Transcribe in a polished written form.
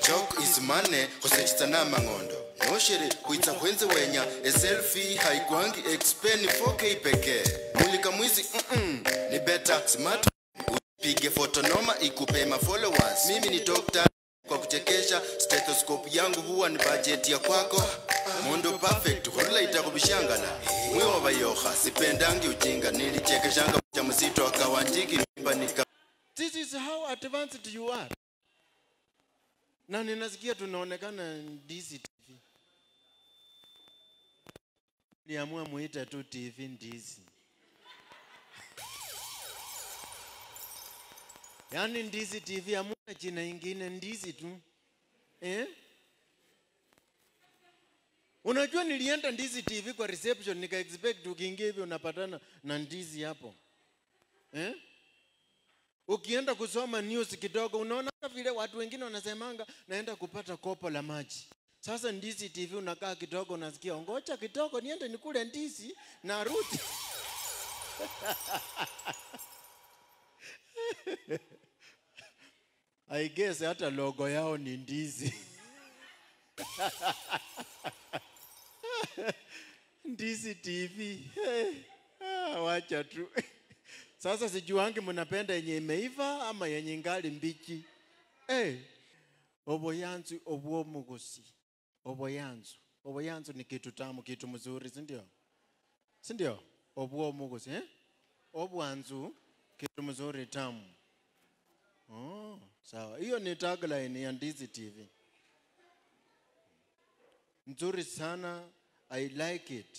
joke is money kusechitana mangondo noshiri kuita kwenze wenya a selfie haikwangi expeni 4K pekee mulika mwizi ni better smart upige fotonoma ikupe ma followers mimi ni doctor kwa kuchekesha stethoscope yangu huwa ni budget ya kwako mundo perfect hola itakubishangana mwewa bayoha sipendangi ujinga nilichekeshanga cha mzito akawanjiki nipanika. This is how advanced you are. Na ninasikia tunaonekana Ndizi TV. Niamua muita tu TV Ndizi. Yani Ndizi TV hamuna jina ingine Ndizi tu. Unajua nilienda Ndizi TV kwa reception nika expect ukiingia hivi unapatana na Ndizi hapo. Ukienda kusoma news kidogo unaona vile watu wengine wanasemanga naenda kupata kopo la maji. Sasa Ndizi TV unakaa kidogo unasikia ngoja kidogo niende nikule ndizi na rudi. I guess hata logo yao ni ndizi. Ndizi TV. Wacha tu. Sasa sijuangi mnapenda yenye imeiva ama yenye ngali mbichi. Oboyanzu obwo Gusii. Oboyanzu. Oboyanzu ni kitu tamu, kitu mzuri, si ndio? Si ndio? Obwo Gusii, Obwanzu kitu mzuri tamu. Sawa. Hiyo ni tagline ya Ndizi TV. Nzuri sana. I like it.